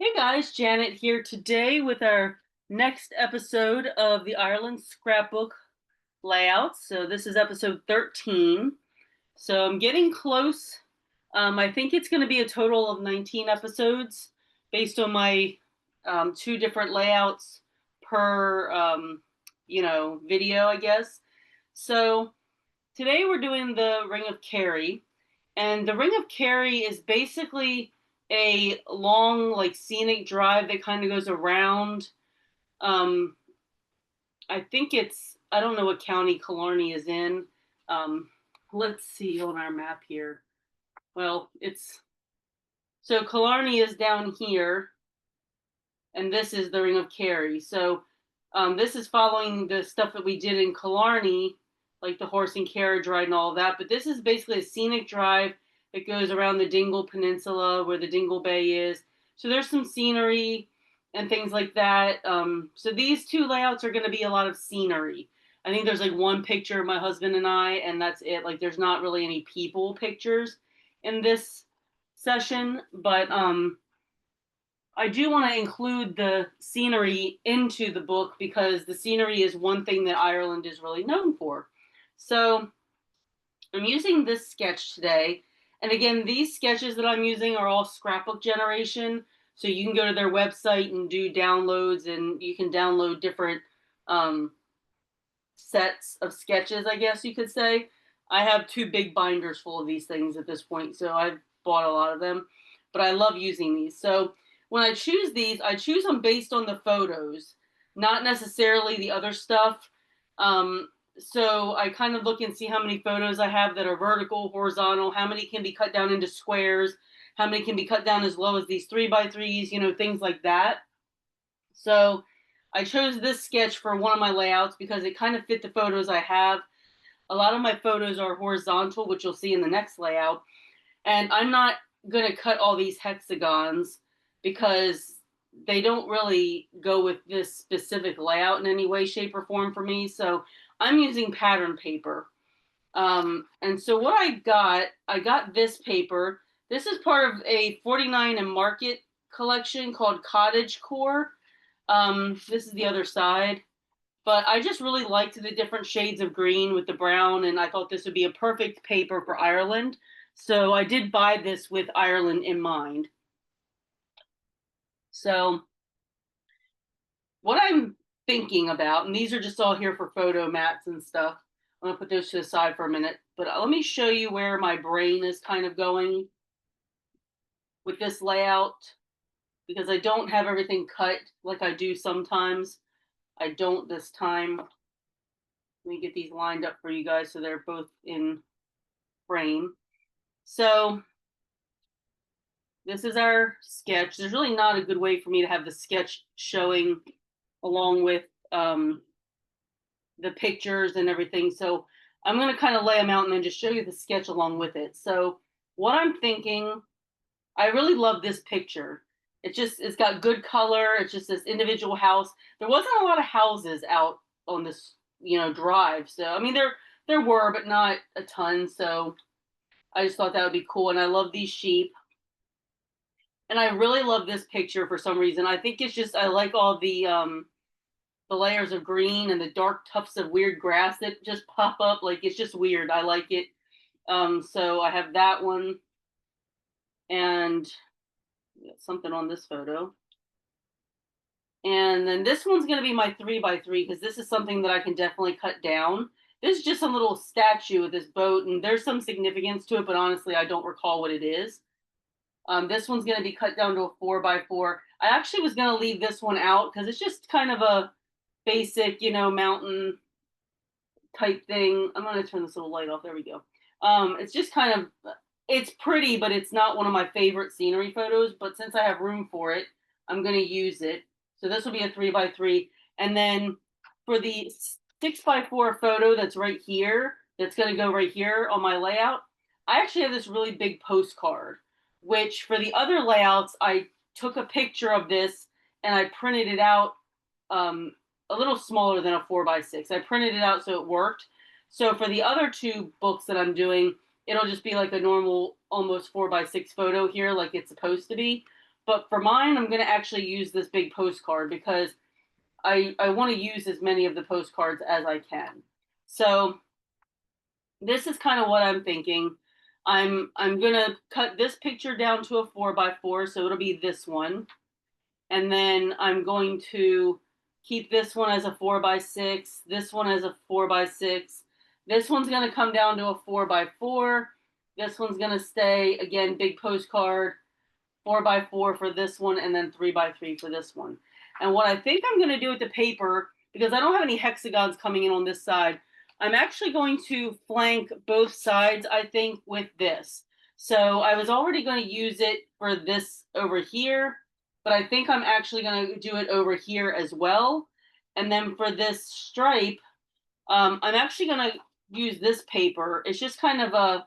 Hey guys, Janet here today with our next episode of the Ireland Scrapbook layouts. So this is episode 13. So I'm getting close. I think it's going to be a total of 19 episodes based on my two different layouts per video, I guess. So today we're doing the Ring of Kerry, and the Ring of Kerry is basically a long, like, scenic drive that kind of goes around. Um, I think I don't know what county Killarney is in. Um, let's see on our map here. Well, so Killarney is down here, and this is the Ring of Kerry. So this is following the stuff that we did in Killarney, like the horse and carriage ride and all of that. But this is basically a scenic drive that goes around the Dingle Peninsula where the Dingle Bay is. So there's some scenery and things like that. So these two layouts are going to be a lot of scenery. I think there's like one picture of my husband and I, and that's it. Like there's not really any people pictures in this session, but I do want to include the scenery into the book because the scenery is one thing that Ireland is really known for. So I'm using this sketch today. And again, these sketches that I'm using are all Scrapbook generation. So you can go to their website and do downloads, and you can download different um, sets of sketches, I guess you could say. I have two big binders full of these things at this point, so I've bought a lot of them. But I love using these. So when I choose these, I choose them based on the photos, not necessarily the other stuff. So I kind of look and see how many photos I have that are vertical, horizontal, how many can be cut down into squares, how many can be cut down as low as these 3x3s, things like that. So I chose this sketch for one of my layouts because it kind of fit the photos I have. A lot of my photos are horizontal, which you'll see in the next layout. And I'm not going to cut all these hexagons because they don't really go with this specific layout in any way, shape, or form for me. So I'm using pattern paper. And so what I got this paper. This is part of a 49 and Market collection called Cottage Core. This is the other side. But I just really liked the different shades of green with the brown, and I thought this would be a perfect paper for Ireland. So I did buy this with Ireland in mind. So what I'm thinking about, and these are just all here for photo mats and stuff. I'm gonna put those to the side for a minute, but let me show you where my brain is kind of going with this layout because I don't have everything cut like I do sometimes. I don't this time. Let me get these lined up for you guys so they're both in frame. So this is our sketch. There's really not a good way for me to have the sketch showing along with the pictures and everything. So I'm going to kind of lay them out and then just show you the sketch along with it. So what I'm thinking, I really love this picture. It's got good color. It's just this individual house. There wasn't a lot of houses out on this, drive. So, I mean, there were, but not a ton. So I just thought that would be cool. And I love these sheep. And I really love this picture for some reason. I think it's just I like all the layers of green and the dark tufts of weird grass that just pop up. Like it's just weird. I like it. So I have that one, and something on this photo. And then this one's going to be my 3x3 because this is something that I can definitely cut down. This is just a little statue of this boat, and there's some significance to it, but honestly, I don't recall what it is. This one's going to be cut down to a 4x4. I actually was going to leave this one out because it's just kind of a basic, mountain type thing. I'm going to turn this little light off. There we go. It's just kind of, it's pretty, but it's not one of my favorite scenery photos. But since I have room for it, I'm going to use it. So this will be a 3x3. And then for the 6x4 photo that's right here, that's going to go right here on my layout, I actually have this really big postcard, which for the other layouts, I took a picture of this and I printed it out a little smaller than a 4x6. I printed it out so it worked. So for the other two books that I'm doing, it'll just be like a normal almost 4x6 photo here like it's supposed to be. But for mine, I'm going to actually use this big postcard because I want to use as many of the postcards as I can. So this is kind of what I'm thinking. I'm gonna cut this picture down to a 4x4, so it'll be this one, and then I'm going to keep this one as a 4x6, this one as a 4x6. This one's gonna come down to a 4x4. This one's gonna stay again big postcard, 4x4 for this one, and then 3x3 for this one. And what I think I'm gonna do with the paper, because I don't have any hexagons coming in on this side, I'm actually going to flank both sides, I think, with this. So I was already going to use it for this over here, but I think I'm actually going to do it over here as well. And then for this stripe, I'm actually going to use this paper. It's just kind of a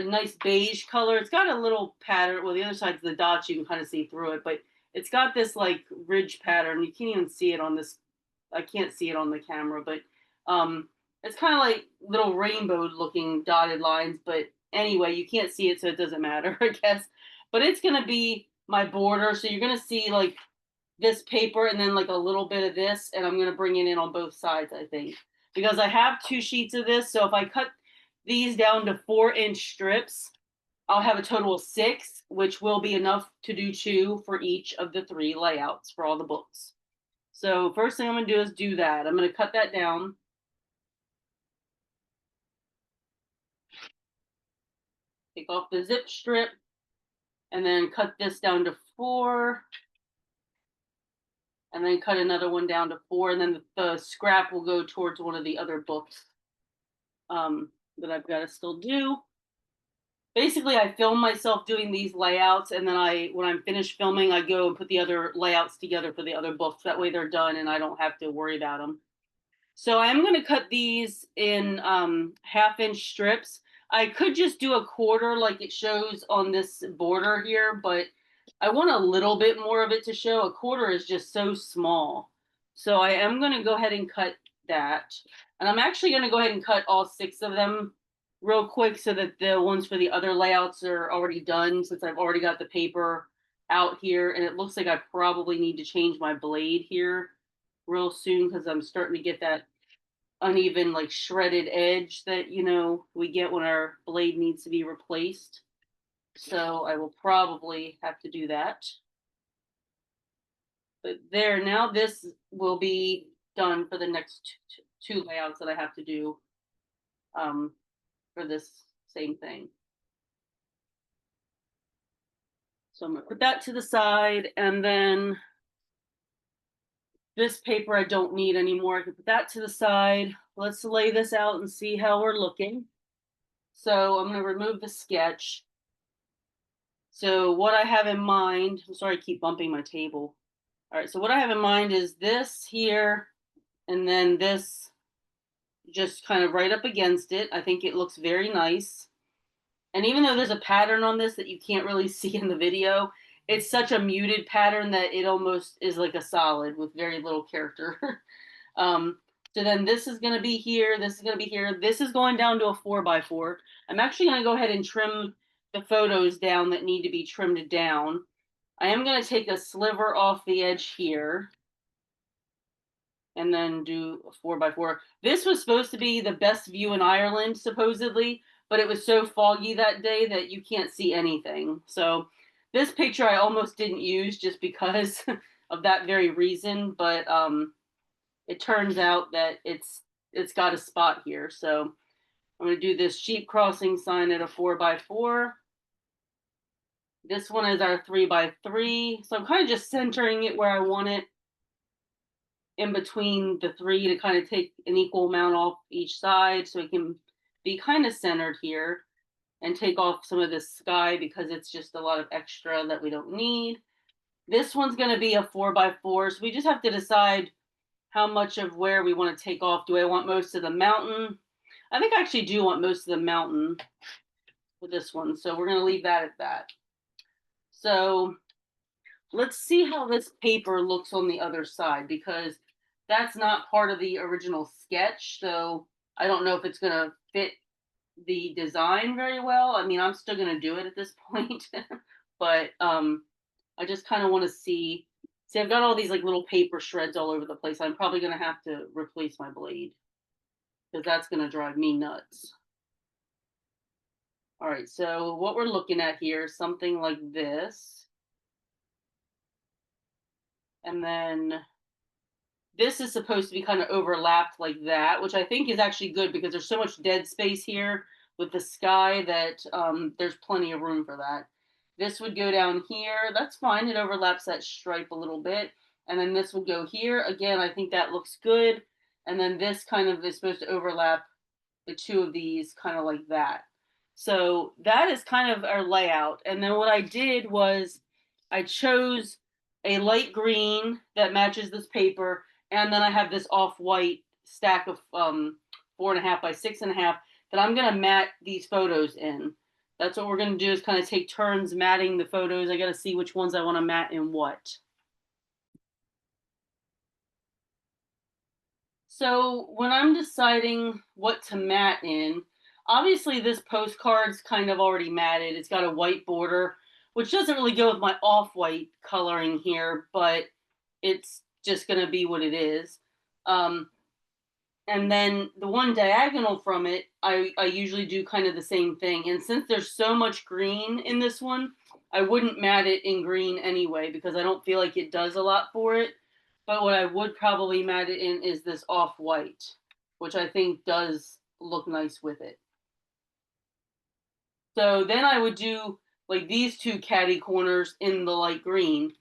nice beige color. It's got a little pattern. Well, the other side's the dots. You can kind of see through it, but it's got this like ridge pattern. You can't even see it on this. I can't see it on the camera, but it's kind of like little rainbow looking dotted lines. But anyway, you can't see it, so it doesn't matter, I guess. But it's going to be my border. So you're going to see like this paper and then like a little bit of this. And I'm going to bring it in on both sides, I think. Because I have 2 sheets of this. So if I cut these down to 4-inch strips, I'll have a total of 6, which will be enough to do 2 for each of the 3 layouts for all the books. So first thing I'm going to do is do that. I'm going to cut that down. Take off the zip strip and then cut this down to 4. And then cut another one down to 4. And then the scrap will go towards one of the other books that I've got to still do. Basically, I film myself doing these layouts, and then when I'm finished filming, I go and put the other layouts together for the other books. That way they're done and I don't have to worry about them. So I am going to cut these in 1/2-inch strips. I could just do a quarter like it shows on this border here, but I want a little bit more of it to show. A quarter is just so small. So I am going to go ahead and cut that. And I'm actually going to go ahead and cut all 6 of them real quick so that the ones for the other layouts are already done, since I've already got the paper out here. And it looks like I probably need to change my blade here real soon because I'm starting to get that uneven, like shredded edge that, we get when our blade needs to be replaced. So I will probably have to do that. But there, now this will be done for the next 2 layouts that I have to do for this same thing. So I'm going to put that to the side, and then this paper I don't need anymore. I can put that to the side. Let's lay this out and see how we're looking. So I'm going to remove the sketch. So what I have in mind, I'm sorry I keep bumping my table. All right, so what I have in mind is this here, and then this just kind of right up against it. I think it looks very nice. And even though there's a pattern on this that you can't really see in the video, it's such a muted pattern that it almost is like a solid with very little character. So then this is going to be here. This is going to be here. This is going down to a 4x4. I'm actually going to go ahead and trim the photos down that need to be trimmed down. I am going to take a sliver off the edge here and then do a 4x4. This was supposed to be the best view in Ireland, supposedly, but it was so foggy that day that you can't see anything. So this picture I almost didn't use just because of that very reason, but it turns out that it's got a spot here. So I'm going to do this sheep crossing sign at a 4x4. This one is our 3x3. So I'm kind of just centering it where I want it in between the 3 to kind of take an equal amount off each side so it can be kind of centered here, and take off some of this sky because it's just a lot of extra that we don't need. This one's going to be a 4x4. So we just have to decide how much of where we want to take off. Do I want most of the mountain? I think I actually do want most of the mountain with this one. So we're going to leave that at that. So let's see how this paper looks on the other side, because that's not part of the original sketch. So I don't know if it's going to fit the design very well. I mean, I'm still going to do it at this point, but I just kind of want to see. See, I've got all these like little paper shreds all over the place. I'm probably going to have to replace my blade because that's going to drive me nuts. All right, so what we're looking at here is something like this. And then this is supposed to be kind of overlapped like that, which I think is actually good because there's so much dead space here with the sky that there's plenty of room for that. This would go down here. That's fine. It overlaps that stripe a little bit. And then this would go here. Again, I think that looks good. And then this kind of is supposed to overlap the two of these kind of like that. So that is kind of our layout. And then what I did was I chose a light green that matches this paper, and then I have this off-white stack of 4.5 by 6.5 that I'm gonna mat these photos in. That's what we're gonna do is kind of take turns matting the photos. I gotta see which ones I want to mat in what. So when I'm deciding what to mat in, obviously this postcard's kind of already matted. It's got a white border, which doesn't really go with my off-white coloring here, but it's just going to be what it is. Um, and then the one diagonal from it, I usually do kind of the same thing. And since there's so much green in this one, I wouldn't mat it in green anyway because I don't feel like it does a lot for it. But what I would probably mat it in is this off-white, which I think does look nice with it. So then I would do like these two caddy corners in the light green.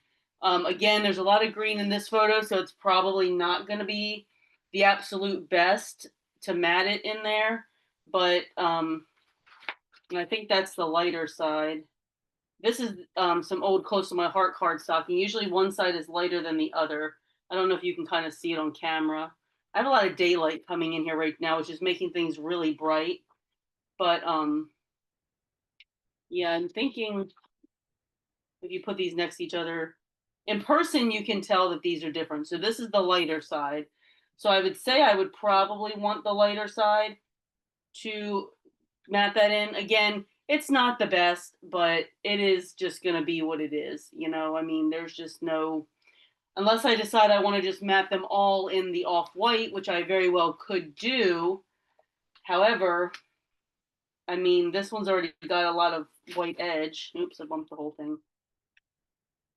Again, there's a lot of green in this photo, so it's probably not going to be the absolute best to mat it in there. But I think that's the lighter side. This is some old Close to My Heart cardstocking. Usually one side is lighter than the other. I don't know if you can kind of see it on camera. I have a lot of daylight coming in here right now, which is making things really bright. But yeah, I'm thinking if you put these next to each other, in person you can tell that these are different. So this is the lighter side. So I would say I would probably want the lighter side to mat that in. Again, it's not the best, but it is just going to be what it is. You know, I mean, there's just no, unless I decide I want to just mat them all in the off-white, which I very well could do. However, I mean, this one's already got a lot of white edge. Oops, I bumped the whole thing.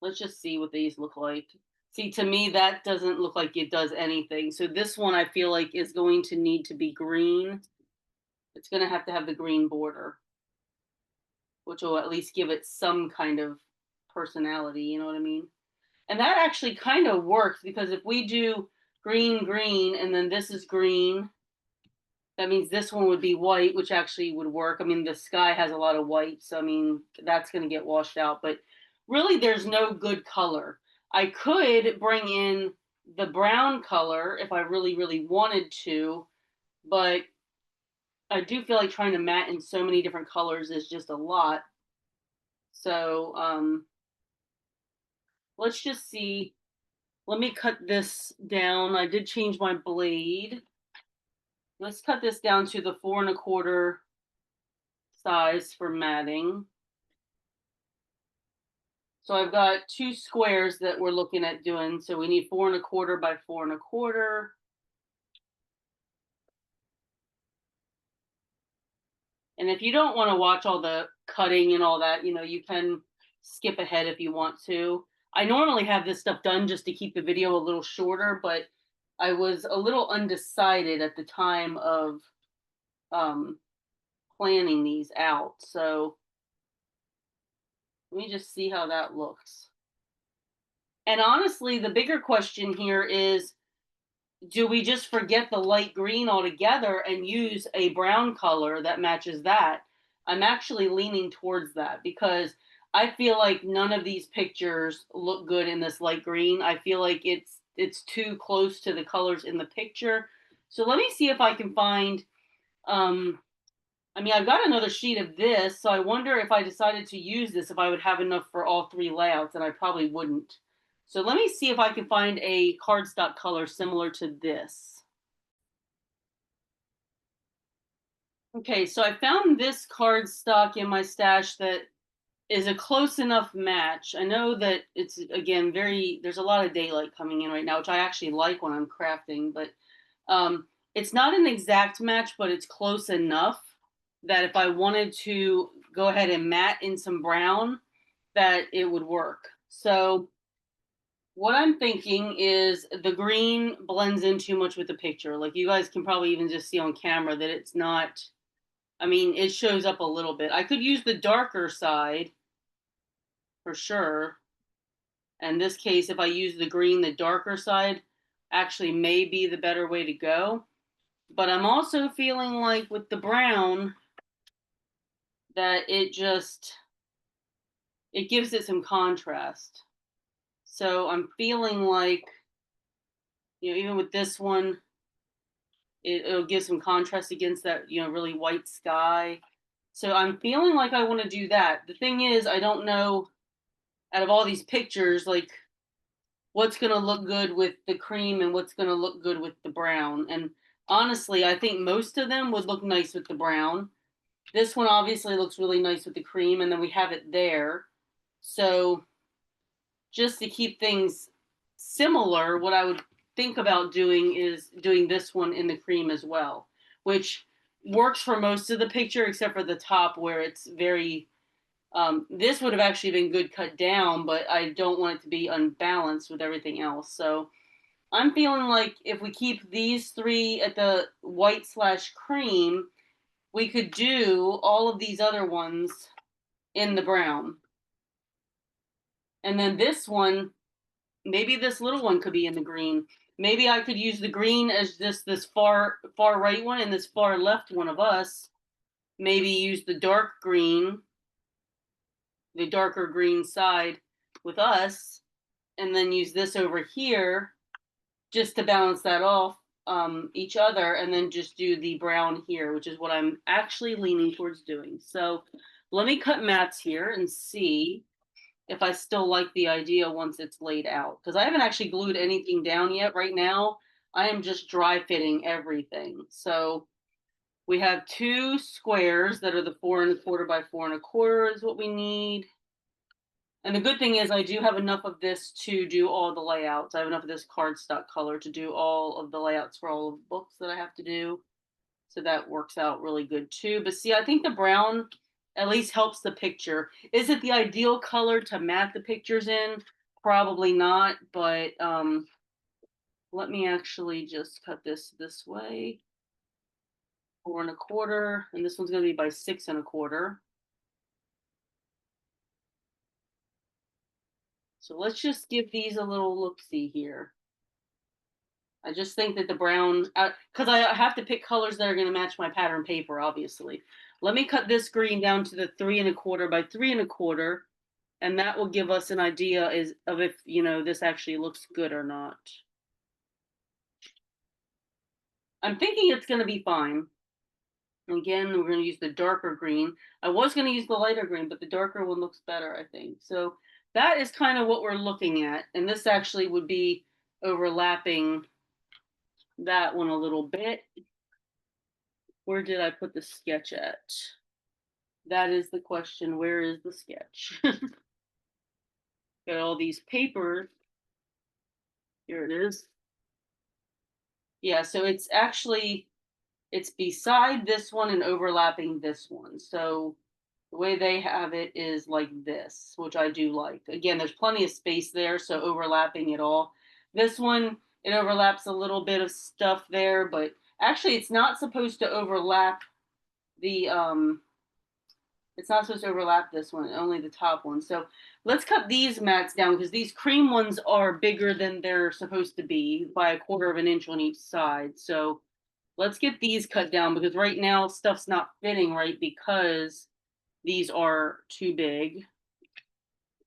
Let's just see what these look like. See, to me, that doesn't look like it does anything. So this one I feel like is going to need to be green. It's going to have the green border, which will at least give it some kind of personality, you know what I mean? And that actually kind of works because if we do green, green, and then this is green, that means this one would be white, which actually would work. I mean, the sky has a lot of white, so I mean, that's going to get washed out. But really, there's no good color. I could bring in the brown color if I really, really wanted to, but I do feel like trying to matte in so many different colors is just a lot. So let's just see. Let me cut this down. I did change my blade. Let's cut this down to the 4.25 size for matting. So I've got two squares that we're looking at doing. So we need 4.25 by 4.25. And if you don't want to watch all the cutting and all that, you know, you can skip ahead if you want to. I normally have this stuff done just to keep the video a little shorter, but I was a little undecided at the time of planning these out. So let me just see how that looks. And honestly, the bigger question here is, do we just forget the light green altogether and use a brown color that matches that? I'm actually leaning towards that because I feel like none of these pictures look good in this light green. I feel like it's too close to the colors in the picture. So let me see if I can find I mean, I've got another sheet of this, so I wonder if I decided to use this, if I would have enough for all three layouts, and I probably wouldn't. So let me see if I can find a cardstock color similar to this. Okay, so I found this cardstock in my stash that is a close enough match. I know that it's again there's a lot of daylight coming in right now, which I actually like when I'm crafting, but it's not an exact match, but it's close enough that if I wanted to go ahead and matte in some brown, that it would work. So what I'm thinking is the green blends in too much with the picture. Like you guys can probably even just see on camera that it's not, I mean, it shows up a little bit. I could use the darker side for sure. In this case, if I use the green, the darker side actually may be the better way to go. But I'm also feeling like with the brown that it gives it some contrast. So I'm feeling like, even with this one, it'll give some contrast against that, really white sky. So I'm feeling like I want to do that. The thing is, I don't know out of all these pictures, like what's going to look good with the cream and what's going to look good with the brown. And honestly, I think most of them would look nice with the brown. This one obviously looks really nice with the cream, and then we have it there. So just to keep things similar, what I would think about doing is doing this one in the cream as well, which works for most of the picture except for the top where it's very this would have actually been good cut down, but I don't want it to be unbalanced with everything else. So I'm feeling like if we keep these three at the white/cream, we could do all of these other ones in the brown. And then this one, maybe this little one could be in the green. Maybe I could use the green as this far right one, and this far left one of us. Maybe use the dark green, the darker green side with us, and then use this over here just to balance that off each other, and then just do the brown here, which is what I'm actually leaning towards doing. So let me cut mats here and see if I still like the idea once it's laid out. Because I haven't actually glued anything down yet. Right now, I am just dry fitting everything. So we have two squares that are the 4¼ by 4¼ is what we need. And the good thing is I do have enough of this to do all the layouts. I have enough of this cardstock color to do all of the layouts for all of the books that I have to do. So that works out really good too. But see, I think the brown at least helps the picture. Is it the ideal color to mat the pictures in? Probably not, but let me actually just cut this way. 4¼ and this one's gonna be by 6¼ So let's just give these a little look-see here. I just think that the brown, because I have to pick colors that are going to match my pattern paper, obviously. Let me cut this green down to the 3¼ by 3¼ and that will give us an idea of if, this actually looks good or not. I'm thinking it's going to be fine. Again, we're going to use the darker green. I was going to use the lighter green, but the darker one looks better, I think. So that is kind of what we're looking at. And this actually would be overlapping that one a little bit. Where did I put the sketch at? That is the question. Where is the sketch? Got all these papers. Here it is. Yeah, so it's beside this one and overlapping this one. So the way they have it is like this, which I do like. Again, there's plenty of space there, so overlapping it all. This one, it overlaps a little bit of stuff there, but actually it's not supposed to overlap the it's not supposed to overlap this one, only the top one. So let's cut these mats down because these cream ones are bigger than they're supposed to be by 1/4 of an inch on each side. So let's get these cut down because right now stuff's not fitting right because these are too big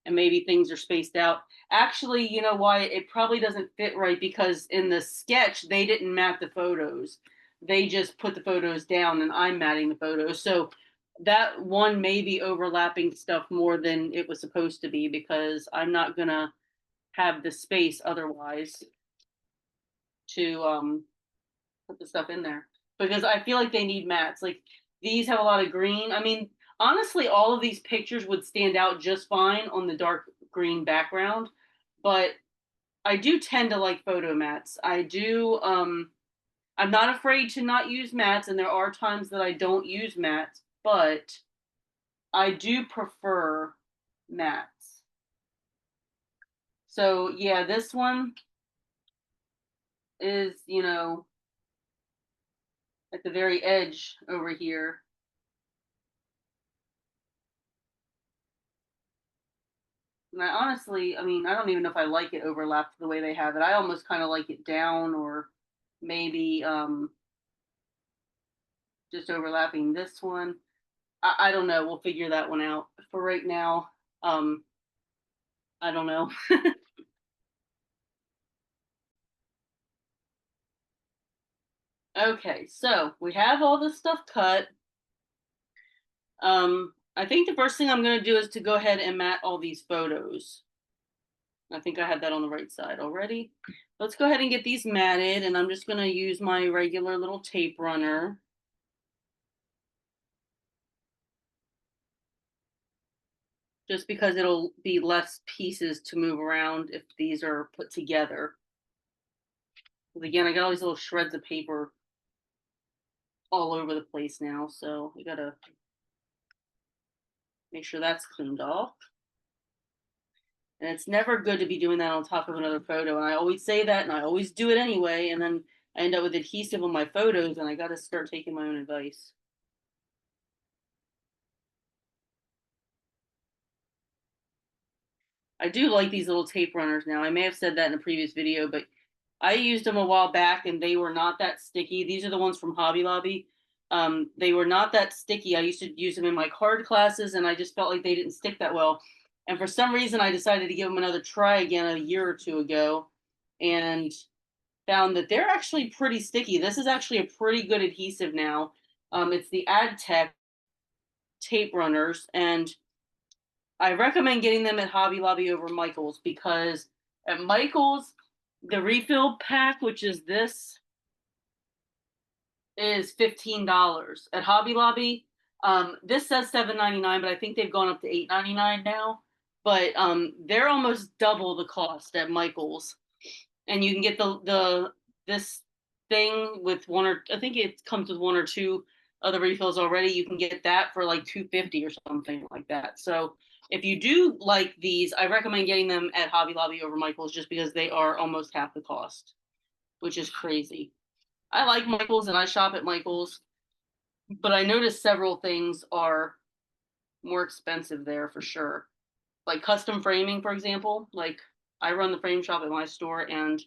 and maybe things are spaced out. Actually, you know why it probably doesn't fit right? Because in the sketch, they didn't mat the photos. They just put the photos down and I'm matting the photos. So that one may be overlapping stuff more than it was supposed to be because I'm not gonna have the space otherwise to put the stuff in there because I feel like they need mats. Like these have a lot of green. I mean, Honestly, all of these pictures would stand out just fine on the dark green background, but I do tend to like photo mats. I'm not afraid to not use mats, and there are times that I don't use mats, but I do prefer mats. So yeah, this one is, at the very edge over here. And I honestly, I mean, I don't even know if I like it overlapped the way they have it. I almost kind of like it down, or maybe just overlapping this one. I don't know. We'll figure that one out. For right now, um, I don't know. Okay, so we have all this stuff cut. I think the first thing I'm going to do is to go ahead and mat all these photos. I think I had that on the right side already. Let's go ahead and get these matted, and I'm just going to use my regular little tape runner. Just because it'll be less pieces to move around if these are put together. But again, I got all these little shreds of paper all over the place now, so we gotta make sure that's cleaned off. And it's never good to be doing that on top of another photo. And I always say that, and I always do it anyway. And then I end up with adhesive on my photos, and I got to start taking my own advice. I do like these little tape runners now. I may have said that in a previous video, but I used them a while back, and they were not that sticky. These are the ones from Hobby Lobby. They were not that sticky. I used to use them in my card classes, and I just felt like they didn't stick that well. And for some reason, I decided to give them another try again a year or two ago, and found that they're actually pretty sticky. This is actually a pretty good adhesive now. It's the AdTech tape runners, and I recommend getting them at Hobby Lobby over Michael's, because at Michael's, the refill pack, which is this, is $15. At Hobby Lobby, this says $7.99, but I think they've gone up to $8.99 now. But they're almost double the cost at Michael's, and you can get the this thing with one, or I think it comes with one or two other refills already. You can get that for like 250 or something like that. So if you do like these, I recommend getting them at Hobby Lobby over Michael's, just because they are almost half the cost, which is crazy. I like Michael's and I shop at Michael's, but I noticed several things are more expensive there for sure. Like custom framing, for example. Like I run the frame shop at my store, and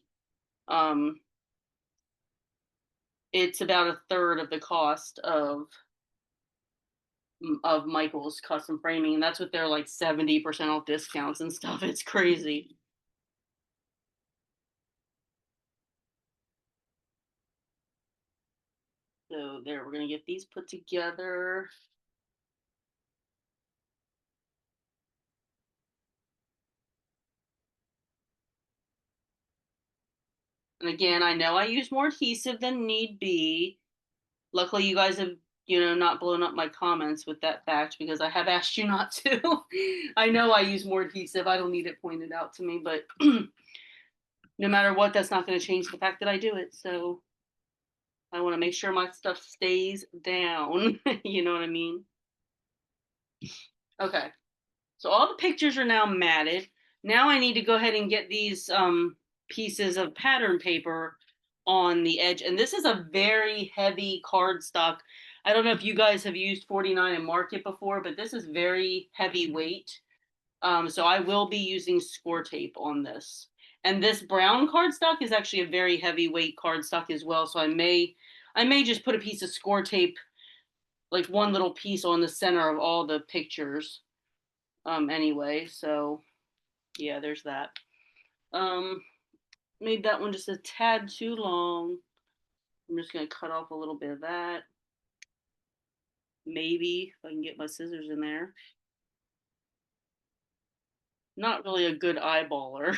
um it's about a third of the cost of Michael's custom framing, and that's with their like 70% off discounts and stuff. It's crazy. So there, we're gonna get these put together. And again, I know I use more adhesive than need be. Luckily, you guys have, not blown up my comments with that fact, because I have asked you not to. I know I use more adhesive. I don't need it pointed out to me, but no matter what, that's not going to change the fact that I do it. So I want to make sure my stuff stays down. You know what I mean? Okay. So all the pictures are now matted. Now I need to go ahead and get these pieces of pattern paper on the edge. And this is a very heavy cardstock. I don't know if you guys have used 49 and Market before, but this is very heavy weight. So I will be using score tape on this. And this brown cardstock is actually a very heavyweight cardstock as well. So I may just put a piece of score tape, like one little piece on the center of all the pictures. Anyway, so yeah, there's that. Um, Made that one just a tad too long. I'm just gonna cut off a little bit of that. Maybe if I can get my scissors in there. Not really a good eyeballer.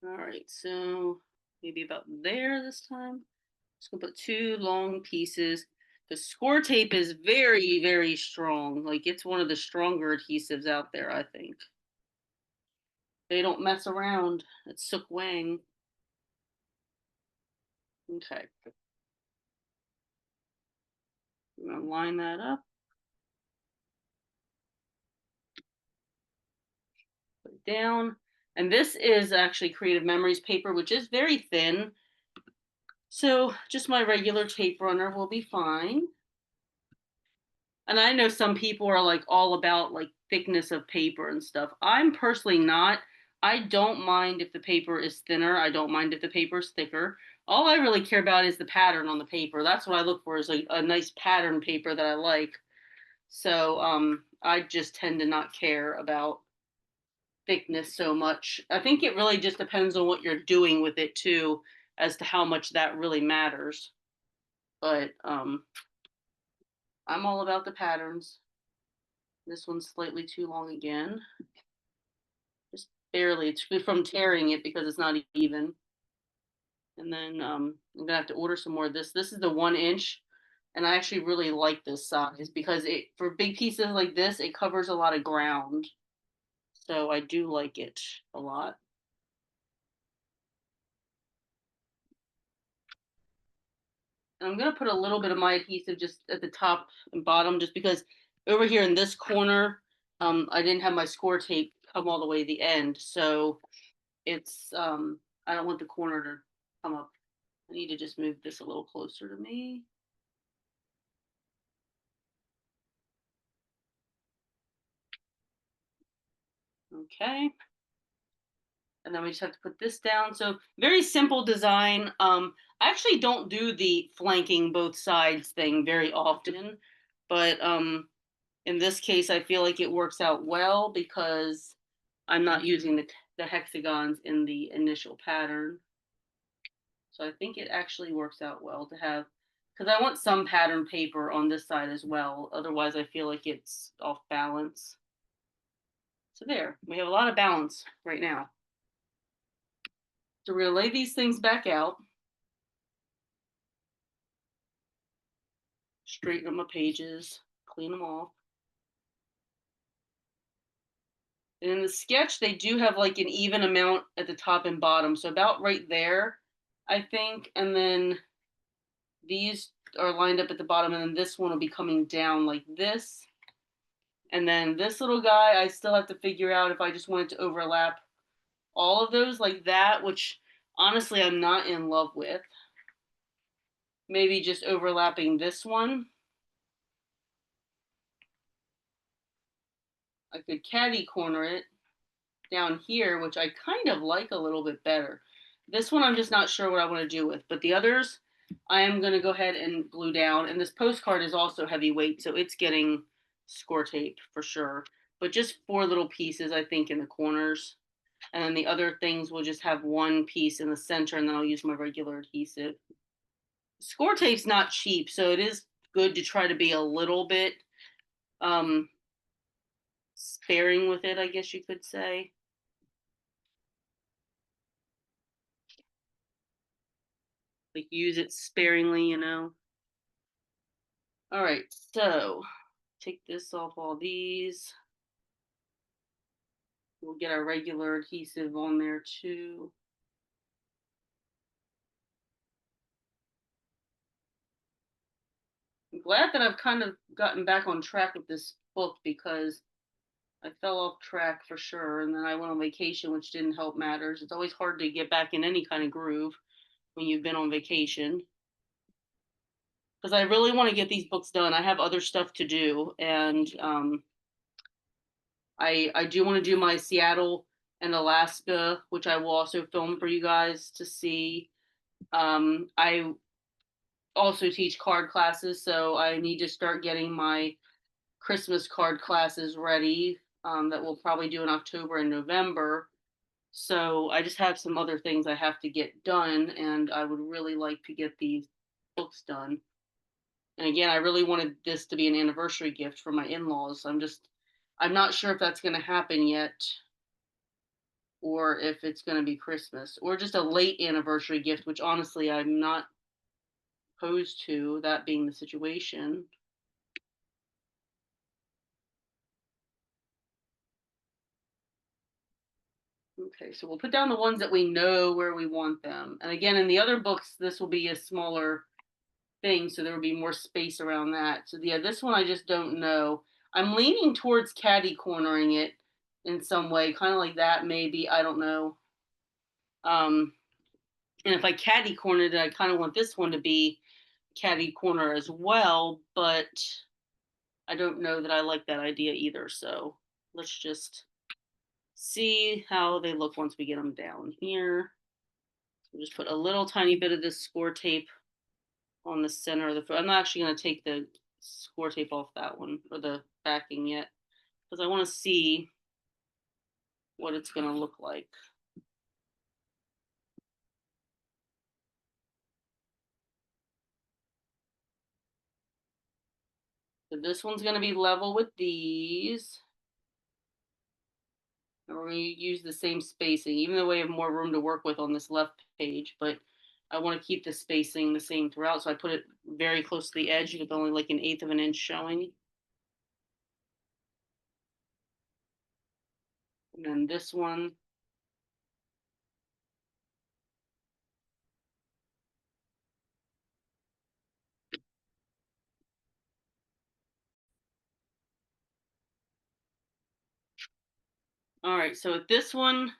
All right, so maybe about there this time. Just gonna put two long pieces. The score tape is very, very strong. Like it's one of the stronger adhesives out there, I think. They don't mess around. It's Sook Wang. Okay. I'm gonna line that up, put it down. And this is actually Creative Memories paper, which is very thin. So just my regular tape runner will be fine. And I know some people are like all about like thickness of paper and stuff. I'm personally not. I don't mind if the paper is thinner. I don't mind if the paper is thicker. All I really care about is the pattern on the paper. That's what I look for, is a nice pattern paper that I like. So I just tend to not care about thickness so much. I think it really just depends on what you're doing with it too, as to how much that really matters. But I'm all about the patterns. This one's slightly too long again. Just barely. It's from tearing it because it's not even. And then I'm gonna have to order some more of this. This is the 1 inch, and I actually really like this size because it, for big pieces like this, it covers a lot of ground. So I do like it a lot. And I'm gonna put a little bit of my adhesive just at the top and bottom, just because over here in this corner, I didn't have my score tape come all the way to the end, so it's I don't want the corner to come up. I need to just move this a little closer to me. Okay. And then we just have to put this down. So very simple design. I actually don't do the flanking both sides thing very often, but in this case, I feel like it works out well because I'm not using the hexagons in the initial pattern. So I think it actually works out well to have, because I want some pattern paper on this side as well. Otherwise, I feel like it's off balance. So there, we have a lot of balance right now. So we're gonna lay these things back out, straighten up my pages, clean them off. And in the sketch, they do have like an even amount at the top and bottom. So about right there, I think. And then these are lined up at the bottom, and then this one will be coming down like this. And then this little guy, I still have to figure out if I just want it to overlap all of those like that, which honestly I'm not in love with. Maybe just overlapping this one. I could catty corner it down here, which I kind of like a little bit better. This one I'm just not sure what I want to do with, but the others I am going to go ahead and glue down. And this postcard is also heavyweight, so it's getting score tape for sure. But just 4 little pieces, I think, in the corners. And then the other things will just have one piece in the center, and then I'll use my regular adhesive. Score tape's not cheap, so it is good to try to be a little bit um, sparing with it, I guess you could say. Like use it sparingly, you know. All right, so take this off all these. We'll get our regular adhesive on there too. I'm glad that I've kind of gotten back on track with this book because I fell off track for sure. And then I went on vacation, which didn't help matters. It's always hard to get back in any kind of groove when you've been on vacation. Because I really want to get these books done. I have other stuff to do. And I do want to do my Seattle and Alaska, which I will also film for you guys to see. I also teach card classes, so I need to start getting my Christmas card classes ready, that we'll probably do in October and November. So I just have some other things I have to get done, and I would really like to get these books done. And again, I really wanted this to be an anniversary gift for my in-laws. I'm not sure if that's going to happen yet. or if it's going to be Christmas, or just a late anniversary gift, which honestly I'm not opposed to that being the situation. Okay, so we'll put down the ones that we know where we want them. And again, in the other books, this will be a smaller thing, so there will be more space around that. So yeah, this one I just don't know. I'm leaning towards caddy cornering it in some way, kind of like that, maybe. I don't know. Um, and if I caddy cornered it, I kind of want this one to be caddy corner as well, but I don't know that I like that idea either. So let's just see how they look once we get them down here. We'll just put a little tiny bit of this score tape on the center of the foot. I'm not actually going to take the score tape off that one or the backing yet because I want to see what it's going to look like. So this one's going to be level with these. And we're going to use the same spacing, even though we have more room to work with on this left page, but I want to keep the spacing the same throughout. So I put it very close to the edge with only like 1/8 of an inch showing. And then this one. All right, so with this one,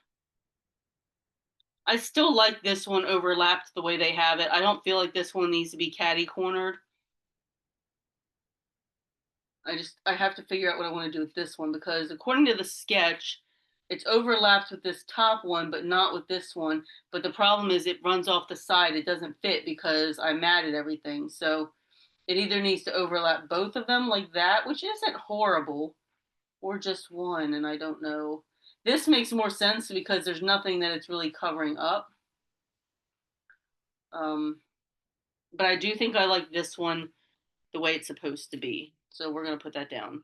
I still like this one overlapped the way they have it. I don't feel like this one needs to be caddy cornered. I have to figure out what I want to do with this one because according to the sketch, it's overlapped with this top one, but not with this one. But the problem is it runs off the side. It doesn't fit because I matted everything. So it either needs to overlap both of them like that, which isn't horrible, or just one, and I don't know. This makes more sense because there's nothing that it's really covering up. Um, but I do think I like this one the way it's supposed to be. So we're going to put that down.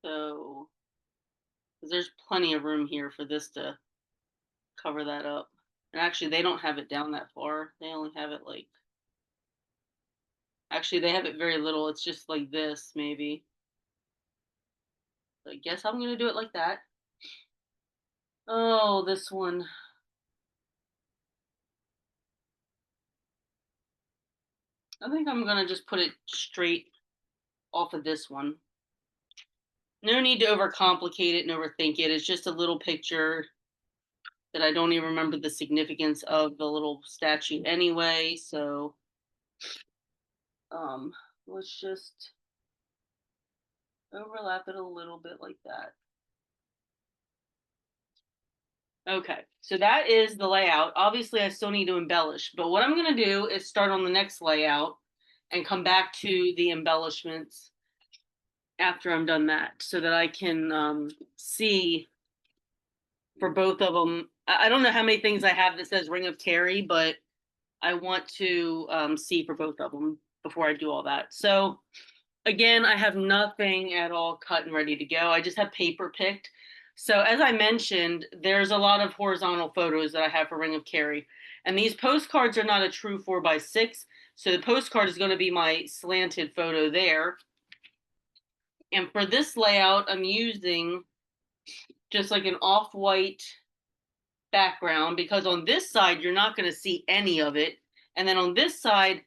So, because there's plenty of room here for this to cover that up. And actually, they don't have it down that far. They only have it like, actually, they have it very little. It's just like this, maybe. So I guess I'm going to do it like that. Oh, this one. I think I'm going to just put it straight off of this one. No need to overcomplicate it and overthink it. It's just a little picture that I don't even remember the significance of the little statue anyway. So um, let's just overlap it a little bit like that. Okay, so that is the layout. Obviously, I still need to embellish, but what I'm going to do is start on the next layout and come back to the embellishments after I'm done that so that I can see for both of them. I don't know how many things I have that says Ring of Kerry, but I want to see for both of them before I do all that. So again, I have nothing at all cut and ready to go. I just have paper picked. So as I mentioned, there's a lot of horizontal photos that I have for Ring of Kerry. And these postcards are not a true 4x6. So the postcard is going to be my slanted photo there. And for this layout, I'm using just like an off-white background because on this side, you're not going to see any of it. And then on this side,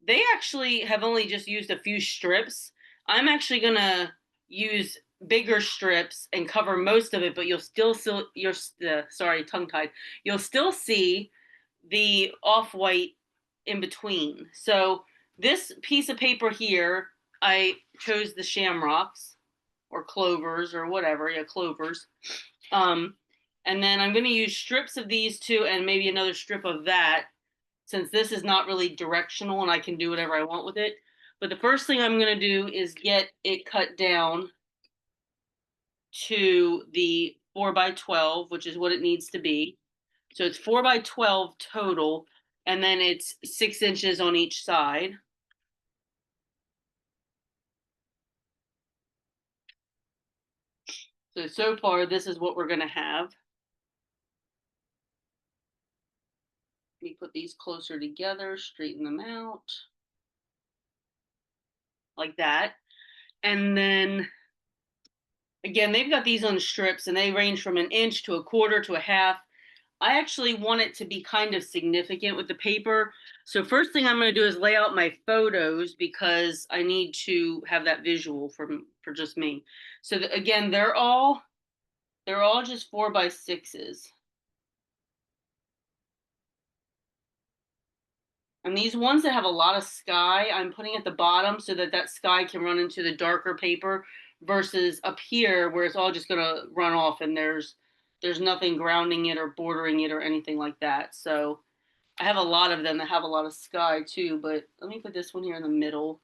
they actually have only just used a few strips. I'm actually going to use bigger strips and cover most of it, but you'll still see, sorry, tongue tied. You'll still see the off-white in between. So this piece of paper here, I chose the shamrocks or clovers or whatever, yeah, clovers. Um, and then I'm going to use strips of these two and maybe another strip of that, since this is not really directional and I can do whatever I want with it. But the first thing I'm going to do is get it cut down to the 4x12, which is what it needs to be. So it's 4x12 total, and then it's 6 inches on each side. So far, this is what we're going to have. Let me put these closer together, straighten them out like that. And then again, they've got these on strips and they range from an inch to a quarter to a half. I actually want it to be kind of significant with the paper. So first thing I'm going to do is lay out my photos because I need to have that visual for just me. So again, they're all just 4x6s. And these ones that have a lot of sky, I'm putting at the bottom so that that sky can run into the darker paper versus up here where it's all just going to run off and there's nothing grounding it or bordering it or anything like that. So I have a lot of them that have a lot of sky too, but let me put this one here in the middle.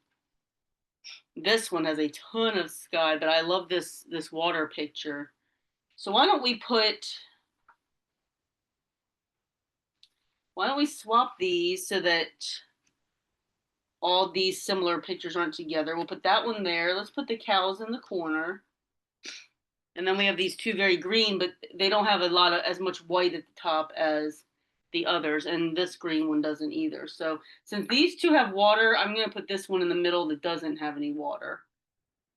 This one has a ton of sky, but I love this water picture. So why don't we swap these so that all these similar pictures aren't together. We'll put that one there. Let's put the cows in the corner. And then we have these two very green, but they don't have as much white at the top as the others. And this green one doesn't either. So since these two have water, I'm going to put this one in the middle that doesn't have any water.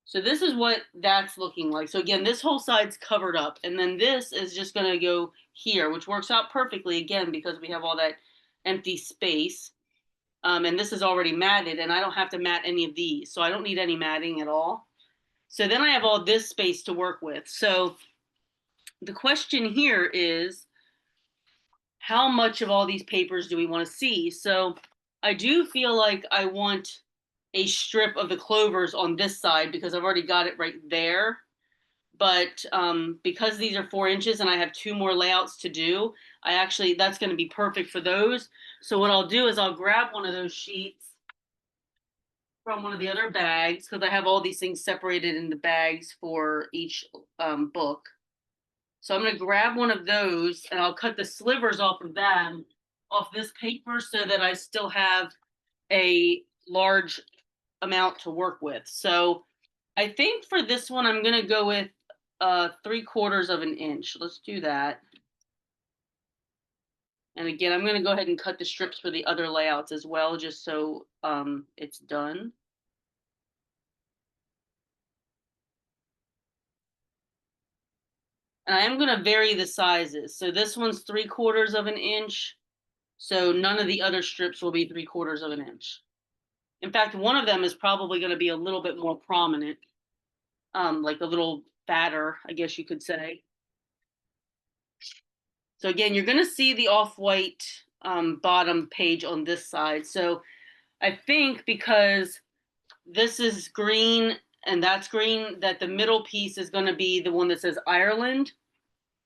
So this is what that's looking like. So again, this whole side's covered up. And then this is just going to go here, which works out perfectly again because we have all that empty space. And this is already matted and I don't have to mat any of these. So I don't need any matting at all. So then I have all this space to work with. So the question here is, how much of all these papers do we want to see? So I do feel like I want a strip of the clovers on this side because I've already got it right there. But because these are 4 inches and I have two more layouts to do, that's going to be perfect for those. So what I'll do is I'll grab one of those sheets from one of the other bags because I have all these things separated into bags for each book. So I'm going to grab one of those and I'll cut the slivers off of them, off this paper, so that I still have a large amount to work with. So I think for this one, I'm going to go with 3/4 of an inch. Let's do that. And again, I'm going to go ahead and cut the strips for the other layouts as well, just so it's done. And I am going to vary the sizes. So this one's 3/4 of an inch. So none of the other strips will be 3/4 of an inch. In fact, one of them is probably going to be a little bit more prominent, like a little fatter, I guess you could say. So again, you're going to see the off-white bottom page on this side. So I think because this is green and that's green, that the middle piece is going to be the one that says Ireland.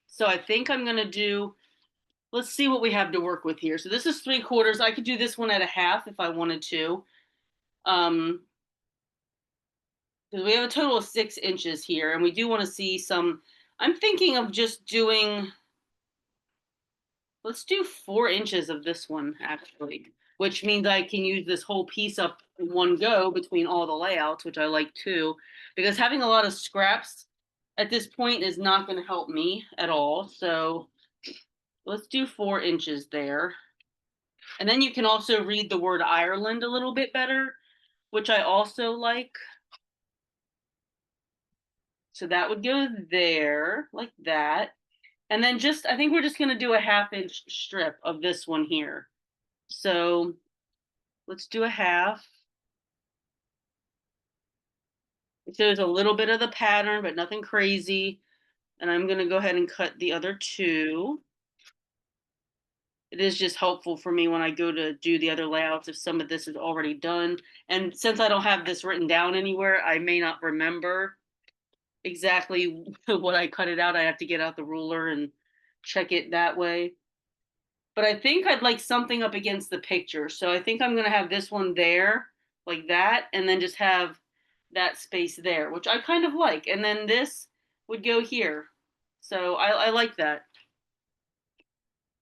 So I think I'm going to do, let's see what we have to work with here. So this is 3/4. I could do this one at a half if I wanted to. Because we have a total of 6 inches here, and we do want to see some. I'm thinking of just doing, let's do 4 inches of this one, actually, which means I can use this whole piece up in one go between all the layouts, which I like too, because having a lot of scraps at this point is not going to help me at all. So let's do 4 inches there. And then you can also read the word Ireland a little bit better, which I also like. So that would go there like that. And then I think we're just going to do a 1/2 inch strip of this one here. So let's do a half. It shows a little bit of the pattern, but nothing crazy. And I'm going to go ahead and cut the other two. It is just helpful for me when I go to do the other layouts if some of this is already done. And since I don't have this written down anywhere, I may not remember exactly what I cut it out. I have to get out the ruler and check it that way. But I think I'd like something up against the picture. So I think I'm going to have this one there like that, and then just have that space there, which I kind of like. And then this would go here. So I like that.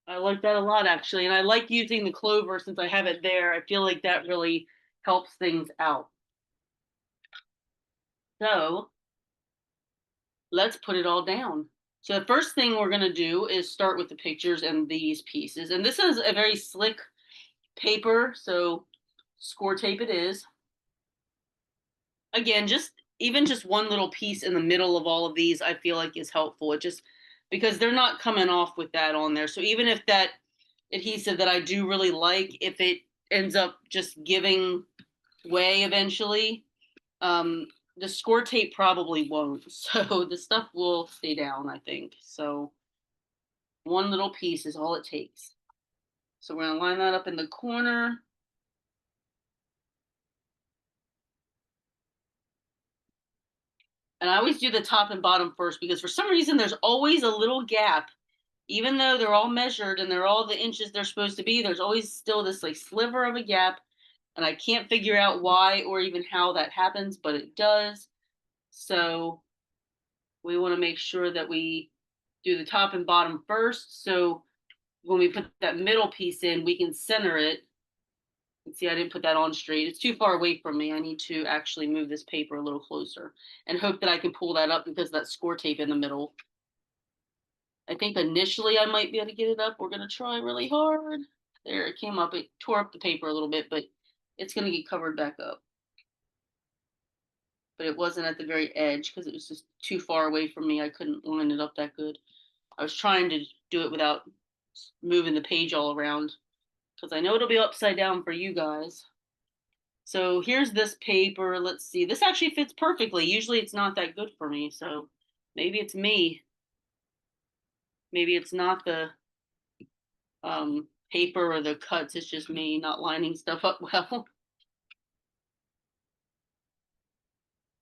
I like that a lot, actually. And I like using the clover since I have it there. I feel like that really helps things out. So let's put it all down. So the first thing we're going to do is start with the pictures and these pieces. And this is a very slick paper, so score tape it is. Again, just even just one little piece in the middle of all of these, I feel like is helpful. It just because they're not coming off with that on there. So even if that adhesive that I do really like, if it ends up just giving way eventually, um, the score tape probably won't. So the stuff will stay down, I think. So one little piece is all it takes. So we're gonna line that up in the corner. And I always do the top and bottom first because for some reason there's always a little gap. Even though they're all measured and they're all the inches they're supposed to be, there's always still this like sliver of a gap. And I can't figure out why or even how that happens, but it does. So we want to make sure that we do the top and bottom first. So when we put that middle piece in, we can center it. And see, I didn't put that on straight. It's too far away from me. I need to actually move this paper a little closer and hope that I can pull that up because that score tape in the middle. I think initially I might be able to get it up. We're going to try really hard. There, it came up. It tore up the paper a little bit, but it's going to get covered back up. But it wasn't at the very edge because it was just too far away from me. I couldn't line it up that good. I was trying to do it without moving the page all around because I know it'll be upside down for you guys. So here's this paper. Let's see. This actually fits perfectly. Usually it's not that good for me. So maybe it's me. Maybe it's not the paper or the cuts. It's just me not lining stuff up well.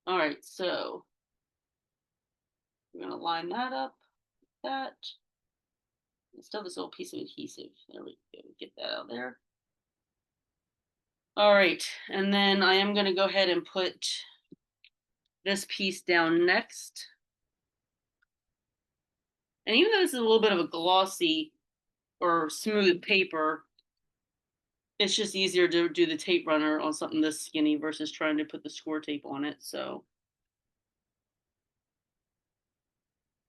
All right, so we're gonna line that up. That. Still this little piece of adhesive. There we go. Get that out there. All right, and then I am gonna go ahead and put this piece down next. And even though this is a little bit of a glossy or smooth paper, it's just easier to do the tape runner on something this skinny versus trying to put the score tape on it. So,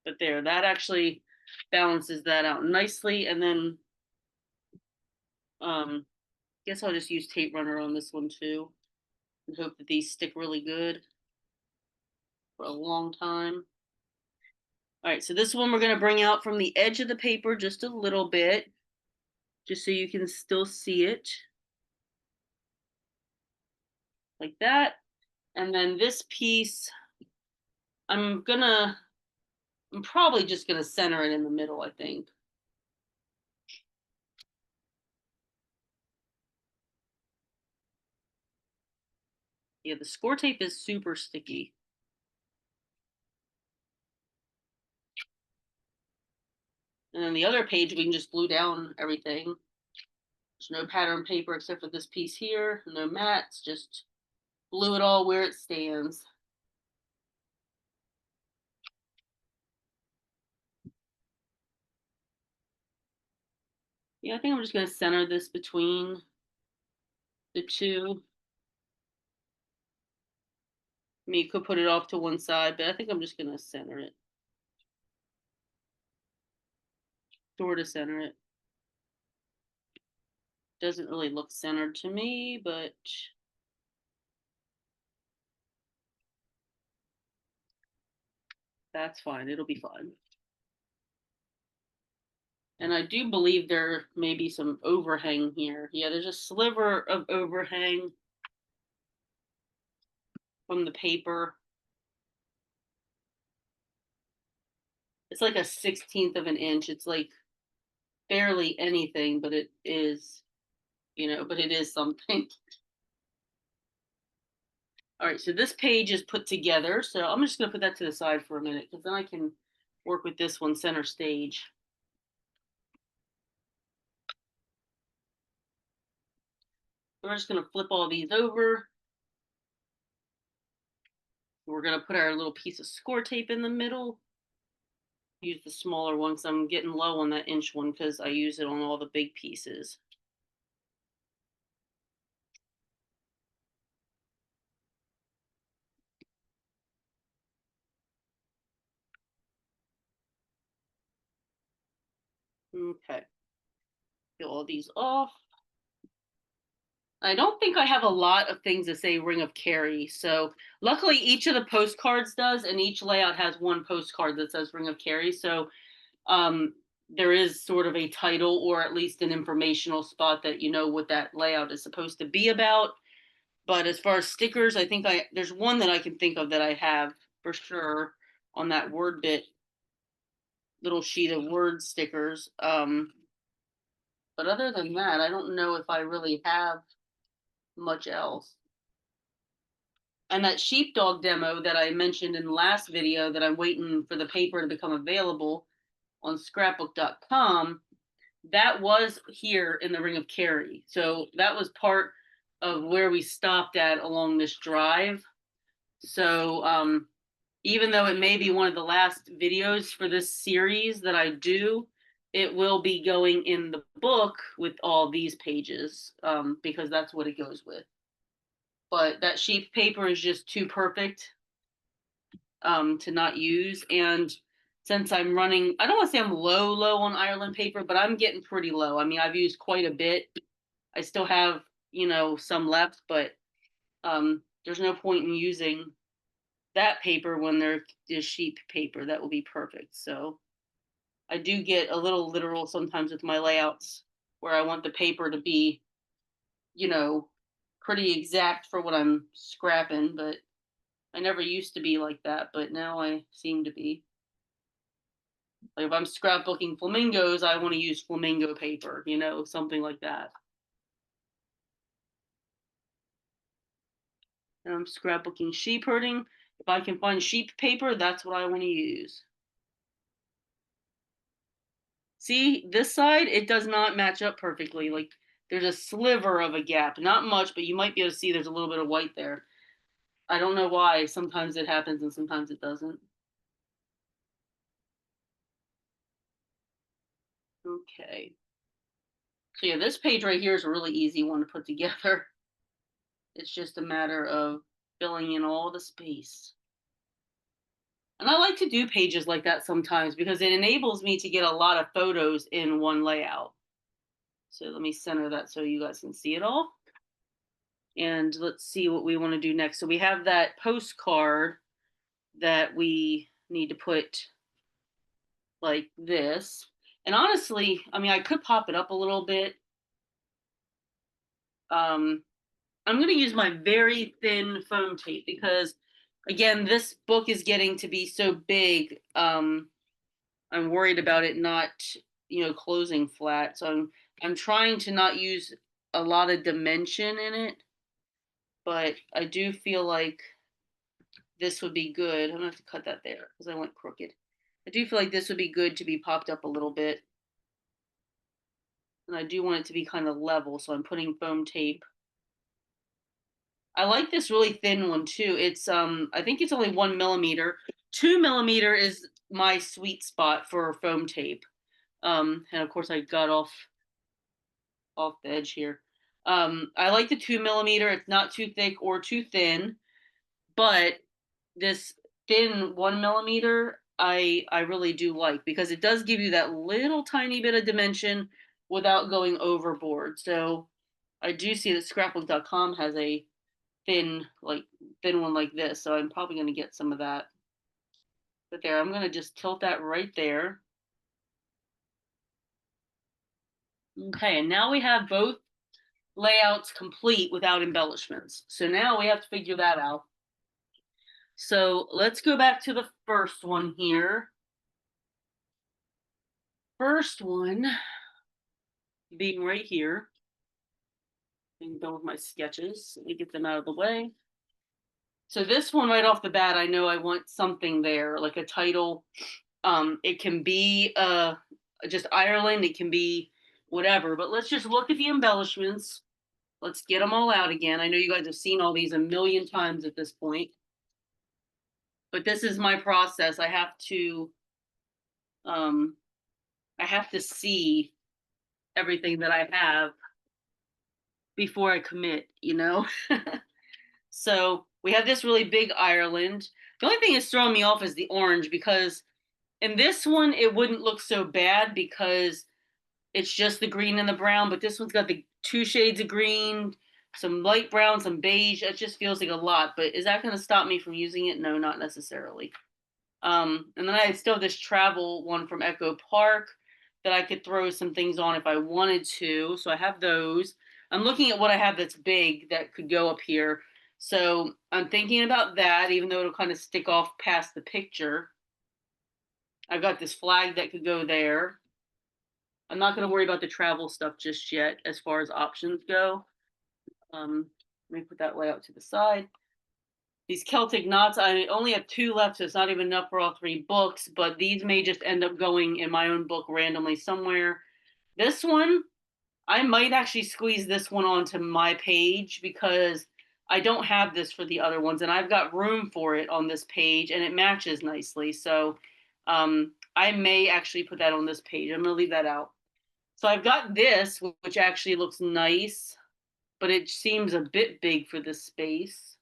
but there, that actually balances that out nicely. And then, guess I'll just use tape runner on this one too, and hope that these stick really good for a long time. All right, so this one we're gonna bring out from the edge of the paper just a little bit, just so you can still see it. Like that. And then this piece, I'm probably just gonna center it in the middle, I think. Yeah, the score tape is super sticky. And then the other page, we can just glue down everything. There's no pattern paper except for this piece here, no mats, just glue it all where it stands. Yeah, I think I'm just gonna center this between the two. I mean, you could put it off to one side, but I think I'm just gonna center it. Sort of center it. Doesn't really look centered to me, but that's fine. It'll be fine. And I do believe there may be some overhang here. Yeah, there's a sliver of overhang from the paper. It's like a 16th of an inch. It's like barely anything, but it is, but it is something. All right, so this page is put together. So I'm just going to put that to the side for a minute because then I can work with this one center stage. We're just going to flip all these over. We're going to put our little piece of score tape in the middle. Use the smaller one because I'm getting low on that inch one because I use it on all the big pieces. Okay, get all these off. I don't think I have a lot of things that say Ring of Kerry. So luckily each of the postcards does, and each layout has one postcard that says Ring of Kerry. So um, there is sort of a title or at least an informational spot that you know what that layout is supposed to be about. But as far as stickers, I think there's one that I can think of that I have for sure on that word bit little sheet of word stickers. But other than that, I don't know if I really have much else. And that sheepdog demo that I mentioned in the last video that I'm waiting for the paper to become available on scrapbook.com, that was here in the Ring of Kerry. So that was part of where we stopped at along this drive. So even though it may be one of the last videos for this series that I do, it will be going in the book with all these pages because that's what it goes with. But that sheet paper is just too perfect to not use. And since I'm running, I don't want to say I'm low on Ireland paper, but I'm getting pretty low. I mean, I've used quite a bit. I still have, some left, but there's no point in using that paper when there is sheet paper. That will be perfect. So I do get a little literal sometimes with my layouts where I want the paper to be, you know, pretty exact for what I'm scrapping, but I never used to be like that, but now I seem to be. Like if I'm scrapbooking flamingos, I want to use flamingo paper, something like that. And I'm scrapbooking sheep herding. If I can find sheep paper, that's what I want to use. See, this side, it does not match up perfectly. Like there's a sliver of a gap, not much, but you might be able to see there's a little bit of white there. I don't know why. Sometimes it happens and sometimes it doesn't. Okay. So yeah, this page right here is a really easy one to put together. It's just a matter of filling in all the space. And I like to do pages like that sometimes because it enables me to get a lot of photos in one layout. So let me center that so you guys can see it all. And let's see what we want to do next. So we have that postcard that we need to put like this. And honestly, I mean, I could pop it up a little bit. I'm going to use my very thin foam tape because, again, this book is getting to be so big. I'm worried about it not, closing flat. So I'm trying to not use a lot of dimension in it, but I do feel like this would be good. I'm gonna have to cut that there because I went crooked. I do feel like this would be good to be popped up a little bit. And I do want it to be kind of level, so I'm putting foam tape. I like this really thin one too. It's I think it's only 1 millimeter. 2 millimeter is my sweet spot for foam tape. And of course I got off the edge here. I like the 2 millimeter. It's not too thick or too thin, but this thin 1 millimeter I really do like because it does give you that little tiny bit of dimension without going overboard. So I do see that scrapbook.com has a thin one like this, so I'm probably going to get some of that. But there, I'm going to just tilt that right there. Okay, and now we have both layouts complete without embellishments. So now we have to figure that out. So let's go back to the first one here. First one being right here. I'm done with my sketches. Let me get them out of the way. So this one right off the bat, I know I want something there, like a title. It can be just Ireland, it can be whatever, but let's just look at the embellishments. Let's get them all out again. I know you guys have seen all these a million times at this point, but this is my process. Um, I have to see everything that I have before I commit. So we have this really big Ireland. The only thing that's throwing me off is the orange because in this one it wouldn't look so bad because it's just the green and the brown, but this one's got the two shades of green, some light brown, some beige. It just feels like a lot, but is that going to stop me from using it? No, not necessarily. And then I still have this travel one from Echo Park that I could throw some things on if I wanted to. So I have those. I'm looking at what I have that's big that could go up here. So I'm thinking about that, even though it'll kind of stick off past the picture. I've got this flag that could go there. I'm not going to worry about the travel stuff just yet as far as options go. Let me put that layout to the side. These Celtic knots, I only have two left, so it's not even enough for all three books, but these may just end up going in my own book randomly somewhere. This one, I might actually squeeze this one onto my page because I don't have this for the other ones, and I've got room for it on this page, and it matches nicely. So I may actually put that on this page. I'm going to leave that out. So I've got this, which actually looks nice, but it seems a bit big for this space.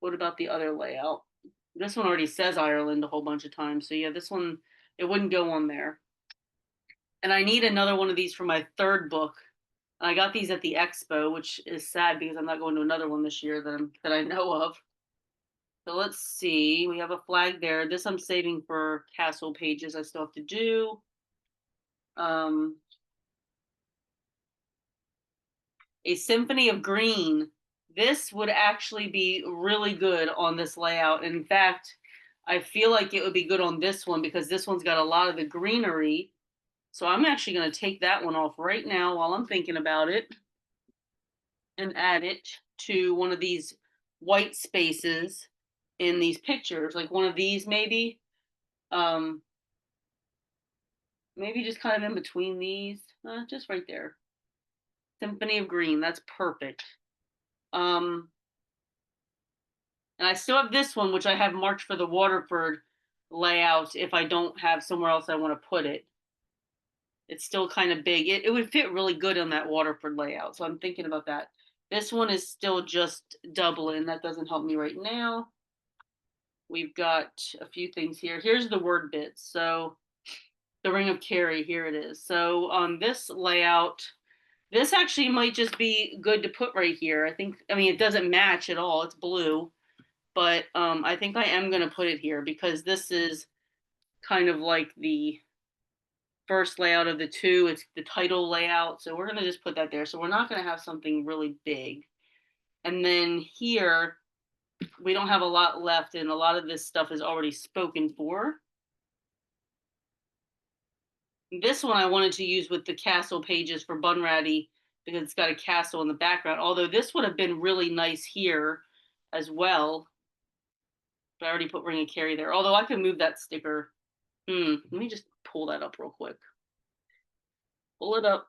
What about the other layout? This one already says Ireland a whole bunch of times. So yeah, this one, it wouldn't go on there. And I need another one of these for my third book. And I got these at the expo, which is sad because I'm not going to another one this year that I know of. So let's see. We have a flag there. This I'm saving for castle pages I still have to do. A symphony of green. This would actually be really good on this layout. In fact, I feel like it would be good on this one because this one's got a lot of the greenery. So I'm actually going to take that one off right now while I'm thinking about it and add it to one of these white spaces in these pictures, like one of these maybe. Um, Maybe just kind of in between these, just right there. Symphony of green, that's perfect. Um, And I still have this one, which I have marked for the Waterford layout if I don't have somewhere else I want to put it. It's still kind of big. It would fit really good on that Waterford layout. So I'm thinking about that. This one is still just Dublin. That doesn't help me right now. We've got a few things here. Here's the word bits. So the Ring of Kerry, here it is. So on this layout, this actually might just be good to put right here. I mean, it doesn't match at all. It's blue. But I think I am going to put it here because this is kind of like the first layout of the two. It's the title layout. So we're going to just put that there. So we're not going to have something really big. And then here, we don't have a lot left, and a lot of this stuff is already spoken for. This one I wanted to use with the castle pages for Bunratty because it's got a castle in the background. Although this would have been really nice here as well. But I already put Ring of Kerry there. Although I could move that sticker. Let me just pull that up real quick. Pull it up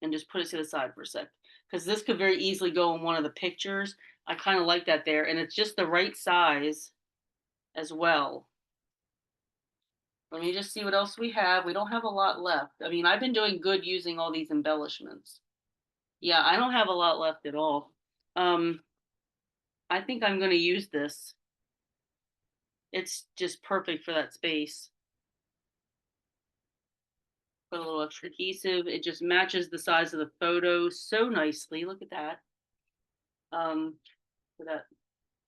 and just put it to the side for a sec. Because this could very easily go in one of the pictures. I kind of like that there. And it's just the right size as well. Let me just see what else we have. We don't have a lot left. I mean, I've been doing good using all these embellishments. Yeah, I don't have a lot left at all. I think I'm going to use this. It's just perfect for that space. Put a little extra adhesive. It just matches the size of the photo so nicely. Look at that. For that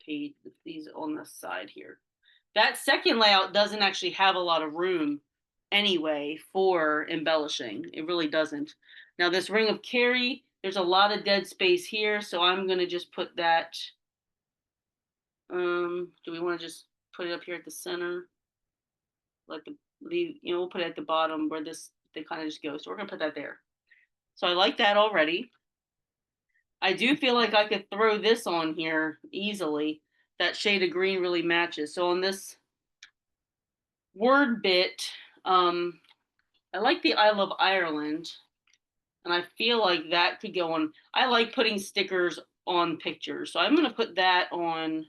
page, these on the side here. That second layout doesn't actually have a lot of room anyway for embellishing. It really doesn't. Now this Ring of Kerry, there's a lot of dead space here, so I'm gonna just put that. Do we want to just put it up here at the center? Like we'll put it at the bottom where they kind of just go. So we're gonna put that there. So I like that already. I do feel like I could throw this on here easily. That shade of green really matches. So on this word bit, I like the I Love Ireland, and I feel like that could go on. I like putting stickers on pictures, so I'm gonna put that on.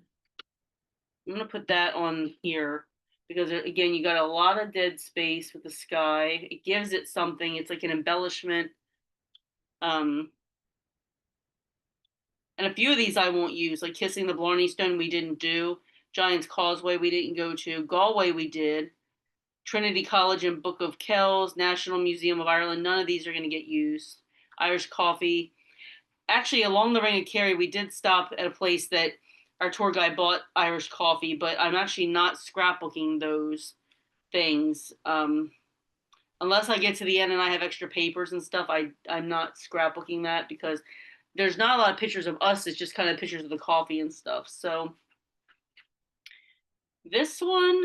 I'm gonna put that on here because again, you got a lot of dead space with the sky. It gives it something. It's like an embellishment. And a few of these I won't use, like Kissing the Blarney Stone we didn't do. Giant's Causeway we didn't go to. Galway we did. Trinity College and Book of Kells, National Museum of Ireland. None of these are going to get used. Irish coffee. Actually, along the Ring of Kerry, we did stop at a place that our tour guide bought Irish coffee, but I'm actually not scrapbooking those things. Unless I get to the end and I have extra papers and stuff, I'm not scrapbooking that because there's not a lot of pictures of us. It's just kind of pictures of the coffee and stuff. So this one,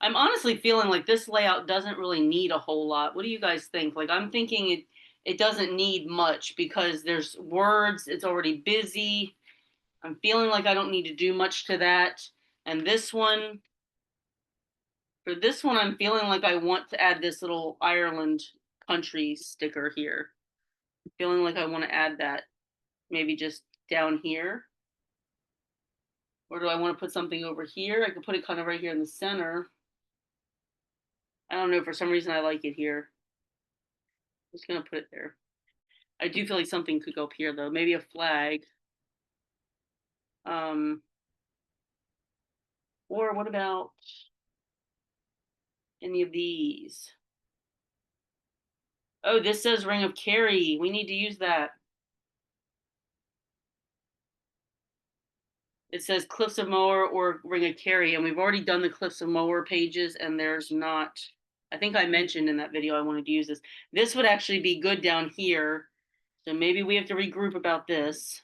I'm honestly feeling like this layout doesn't really need a whole lot. What do you guys think? Like I'm thinking it doesn't need much because there's words, it's already busy. I'm feeling like I don't need to do much to that. And this one, for this one, I'm feeling like I want to add this little Ireland country sticker here. I'm feeling like I want to add that maybe just down here. Or do I want to put something over here? I could put it kind of right here in the center. I don't know. For some reason, I like it here. I'm just going to put it there. I do feel like something could go up here, though. Maybe a flag. Um, or what about any of these? Oh, this says Ring of Kerry. We need to use that. It says Cliffs of Moher or Ring of Kerry, and we've already done the Cliffs of Moher pages, and there's not. I think I mentioned in that video I wanted to use this. This would actually be good down here, so maybe we have to regroup about this.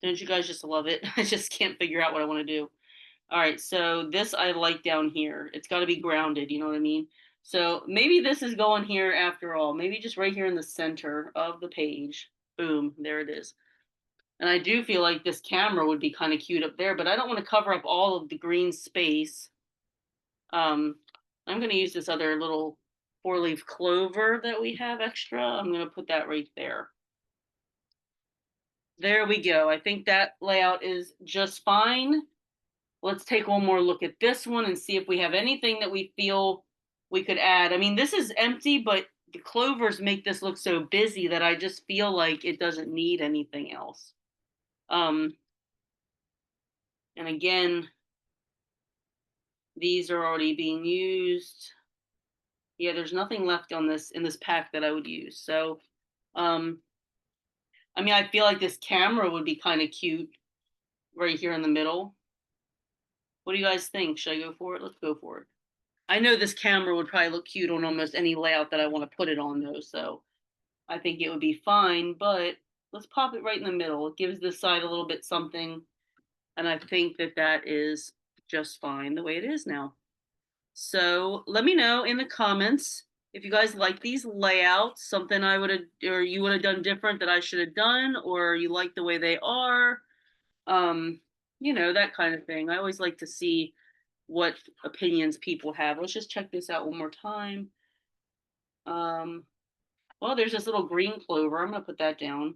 Don't you guys just love it? I just can't figure out what I want to do. All right, so this I like down here. It's got to be grounded, you know what I mean? So maybe this is going here after all. Maybe just right here in the center of the page. Boom, there it is. And I do feel like this camera would be kind of cute up there, but I don't want to cover up all of the green space. I'm going to use this other little 4-leaf clover that we have extra. I'm going to put that right there. There we go. I think that layout is just fine. Let's take one more look at this one and see if we have anything that we feel we could add. I mean, this is empty, but the clovers make this look so busy that I just feel like it doesn't need anything else. And again, these are already being used. Yeah, there's nothing left on this in this pack that I would use. So, I mean, I feel like this camera would be kind of cute right here in the middle. What do you guys think? Should I go for it? Let's go for it. I know this camera would probably look cute on almost any layout that I want to put it on though, so I think it would be fine, but let's pop it right in the middle. It gives this side a little bit something, and I think that that is just fine the way it is now. So let me know in the comments if you guys like these layouts, something I would have, or you would have done different that I should have done, or you like the way they are. Um, you know, that kind of thing. I always like to see what opinions people have. Let's just check this out one more time. Well, there's this little green clover. I'm gonna put that down.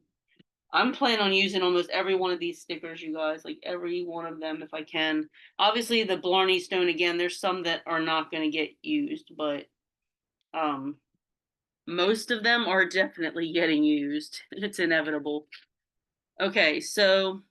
I'm planning on using almost every one of these stickers, you guys, like every one of them if I can. Obviously, the Blarney Stone, again, there's some that are not going to get used, but um, most of them are definitely getting used. It's inevitable. Okay, so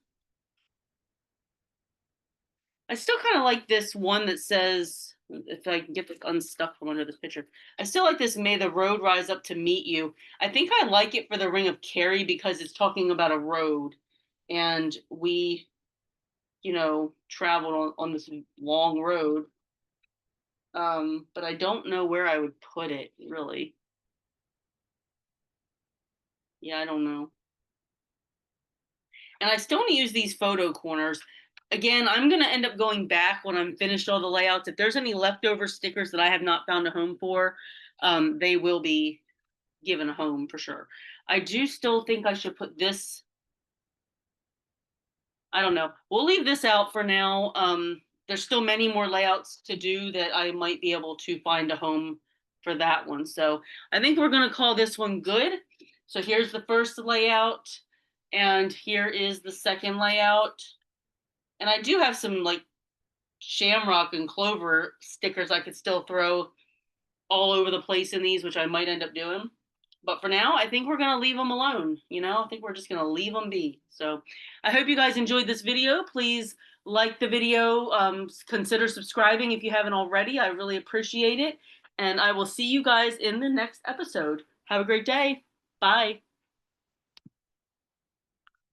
I still kind of like this one that says, if I can get this unstuck from under this picture, I still like this, may the road rise up to meet you. I think I like it for the Ring of Kerry because it's talking about a road. And we, you know, traveled on this long road. But I don't know where I would put it, really. Yeah, I don't know. And I still want to use these photo corners. Again, I'm going to end up going back when I'm finished all the layouts. If there's any leftover stickers that I have not found a home for, they will be given a home for sure. I do still think I should put this. I don't know. We'll leave this out for now. There's still many more layouts to do that I might be able to find a home for that one. So I think we're going to call this one good. So here's the first layout, and here is the second layout. And I do have some like shamrock and clover stickers I could still throw all over the place in these, which I might end up doing. But for now, I think we're going to leave them alone. I think we're just going to leave them be. So I hope you guys enjoyed this video. Please like the video. Consider subscribing if you haven't already. I really appreciate it. And I will see you guys in the next episode. Have a great day. Bye.